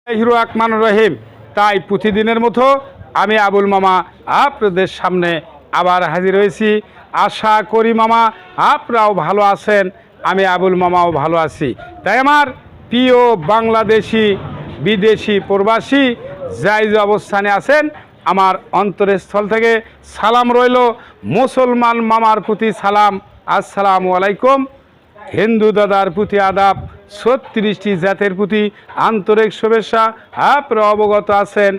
Hero আকমান রহিম। তাই প্রতিদিনের মতো আমি আবুল মামা আপনাদের সামনে আবার হাজির হয়েছি। আশা করি মামা আপনারাও ভালো আছেন, আমি আবুল মামাও ভালো আছি। তাই আমার প্রিয় বাংলাদেশি বিদেশি প্রবাসী যাই যে অবস্থানে আছেন, আমার অন্তরের স্থল থেকে সালাম রইল। মুসলমান মামার প্রতি সালাম, আসসালামু আলাইকুম। হিন্দু দাদার প্রতি আদাব, 36টি জাতের প্রতি আন্তরিক শুভেচ্ছা। আপনারা অবগত আছেন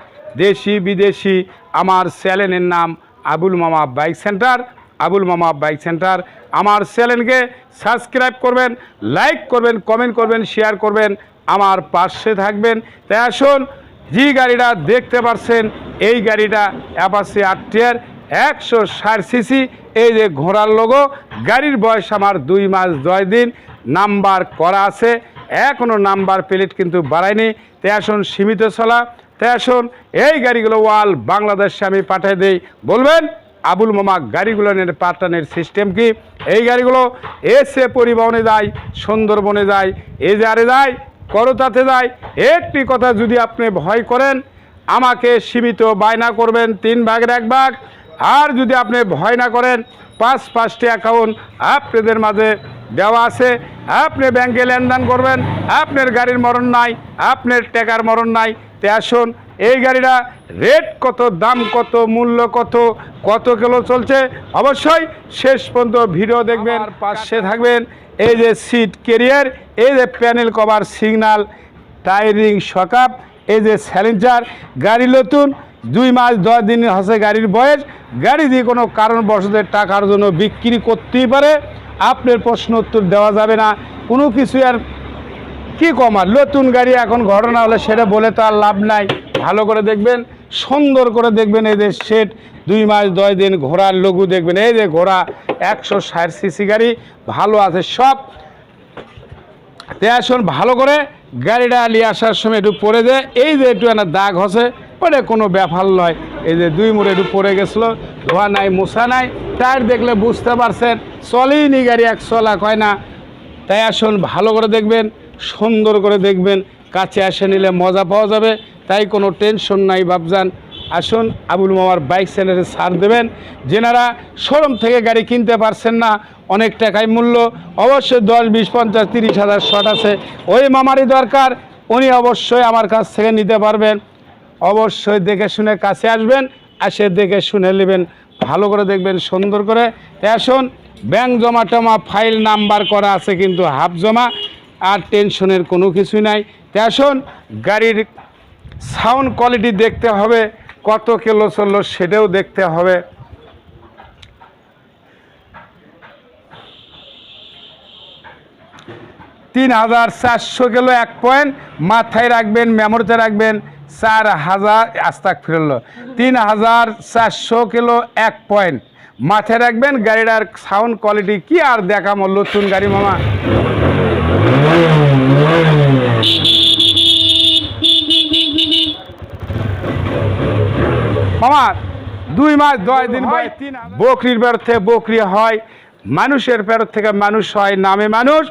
দেশি বিদেশি আমার চ্যানেলের নাম আবুল মামা বাইক সেন্টার। আবুল মামা বাইক সেন্টার আমার চ্যানেলকে সাবস্ক্রাইব করবেন, লাইক করবেন, কমেন্ট করবেন, শেয়ার করবেন, আমার পাশে থাকবেন। তাই আসুন, যে গাড়িটা দেখতে পাচ্ছেন এই গাড়িটা অ্যাপাচি 8 160 সিসি। এই যে ঘোড়ার লোগো, গাড়ির বয়স আমার 2 মাস 10 দিন, নাম্বার করা আছে, এখনও নাম্বার প্লেট কিন্তু বাড়ায়নি। তাই আসুন, সীমিত চলা। তাই আসুন, এই গাড়িগুলো ওয়াল বাংলাদেশে আমি পাঠিয়ে দিই। বলবেন আবুল মামা গাড়িগুলোর পাঠানোর সিস্টেম কি? এই গাড়িগুলো এসে পরিবহনে যায়, সুন্দরবনে যায়, এজারে যায়, করতাতে যায়। একটি কথা যদি আপনি ভয় করেন, আমাকে সীমিত বায়না করবেন 3 ভাগের 1 ভাগ। আর যদি আপনি ভয় না করেন, 5টি অ্যাকাউন্ট আপনাদের মাঝে দেওয়া আছে। আপনি ব্যাংকে লেনদেন করবেন, আপনার গাড়ির মরণ নাই, আপনার টাকার মরণ নাই। তে আসুন, এই গাড়িটা রেট কত, দাম কত, মূল্য কত, কত কিলো চলছে, অবশ্যই শেষ পর্যন্ত ভিডিও দেখবেন। আর পাশে থাকবেন এই যে সিট ক্যারিয়ার, এই যে প্যানেল কভার, সিগন্যাল, টায়ারিং শকআপ, এই যে স্যালেঞ্জার। গাড়ি নতুন, 2 মাস 10 দিন হচ্ছে গাড়ির বয়স। গাড়ি দিয়ে কোনো কারণবশত টাকার জন্য বিক্রি করতেই পারে, আপনার প্রশ্ন উত্তর দেওয়া যাবে না, কোনো কিছু। আর কি কমার, নতুন গাড়ি এখন ঘটনা হলে সেটা বলে তো আর লাভ নাই। ভালো করে দেখবেন, সুন্দর করে দেখবেন। এই যে সেট 2 মাস 10 দিন, ঘোড়ার লঘু দেখবেন। এই যে ঘোড়া 160 সিসি গাড়ি, ভালো আছে সব। তে আসুন, ভালো করে গাড়িটা নিয়ে আসার সময় একটু পরে যায়, এই যে একটু একটা দাগ হচ্ছে, ওটা কোনো ব্যাপার নয়। এই যে 2 মুড়ে একটু পড়ে গেছিলো, ধোয়া নাই, মোছা নাই। টায়ার দেখলে বুঝতে পারছেন চলেই নি গাড়ি, 1 চলা কয় না। তাই আসুন, ভালো করে দেখবেন, সুন্দর করে দেখবেন, কাছে আসে নিলে মজা পাওয়া যাবে। তাই কোনো টেনশন নাই বাবজান। আসুন, আবুল মামার বাইক চ্যানেলে ছাড় দেবেন। যেনারা শোরুম থেকে গাড়ি কিনতে পারছেন না, অনেক টাকায় মূল্য, অবশ্যই 10, 20, 50, 30 হাজার শর্ট আছে, ওই মামারই দরকার, উনি অবশ্যই আমার কাছ থেকে নিতে পারবেন। অবশ্যই দেখে শুনে কাছে আসবেন, আসে দেখে শুনে নেবেন, ভালো করে দেখবেন, সুন্দর করে। তাই আসুন, ব্যাংক জমা টমা ফাইল নাম্বার করা আছে, কিন্তু হাফ জমা, আর টেনশনের কোনো কিছুই নাই। তাই আসুন, গাড়ির সাউন্ড কোয়ালিটি দেখতে হবে, কত কিলো চললো সেটাও দেখতে হবে। $3,400 কিলো 1 পয়েন্ট, মাথায় রাখবেন, মেমোরিতে রাখবেন। 4,000 আস্তাক ফিরল, 3,400 কিলো 1 পয়েন্ট, মাথায় রাখবেন। গাড়িটার সাউন্ড কোয়ালিটি কি আর দেখামো, নতুন গাড়ি মামা। মামা 2 মাস 10 দিন হয়, বকরির পেট থেকে বকরি হয়, মানুষের পেট থেকে মানুষ হয়, নামে মানুষ।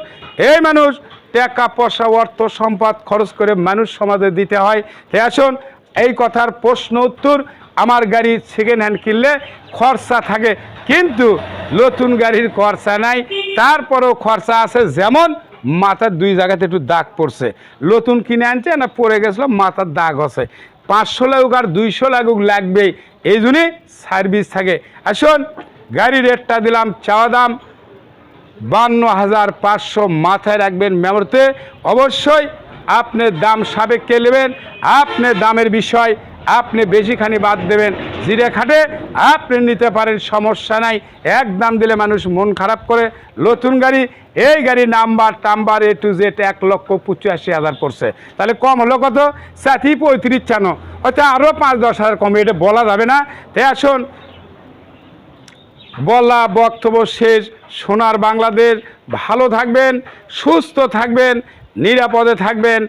এই মানুষ টাকা পয়সা অর্থ সম্পদ খরচ করে মানুষ সমাজে দিতে হয়। তাই আসুন, এই কথার প্রশ্ন উত্তর। আমার গাড়ি সেকেন্ড হ্যান্ড কিনলে খরচা থাকে, কিন্তু নতুন গাড়ির খরচা নাই। তারপরেও খরচা আছে, যেমন মাথার 2 জায়গাতে একটু দাগ পড়ছে, নতুন কিনে আনছে না, পড়ে গেছিলো, মাথার দাগ আছে। 500 লাগুক আর 200 লাগুক লাগবেই, এই জন্যই সার্ভিস থাকে। আসুন, গাড়ির রেটটা দিলাম, চাওয়া দাম 52,500, মাথায় রাখবেন মেমোরিতে। অবশ্যই আপনি দাম সাপেক্ষে নেবেন, আপনি দামের বিষয় আপনি বেশিখানি বাদ দেবেন, জিরে খাটে আপনি নিতে পারেন, সমস্যা নাই। এক দাম দিলে মানুষ মন খারাপ করে। নতুন গাড়ি, এই গাড়ি নাম্বার টাম্বার A to Z 1,85,000 পড়ছে, তাহলে কম হলো কত? 35 হয়তো আরও 5-10 হাজার কমে, এটা বলা যাবে না। তাই আসুন, বলা বক্তব্য শেষ। সোনার বাংলাদেশ, ভালো থাকবেন, সুস্থ থাকবেন, নিরাপদে থাকবেন।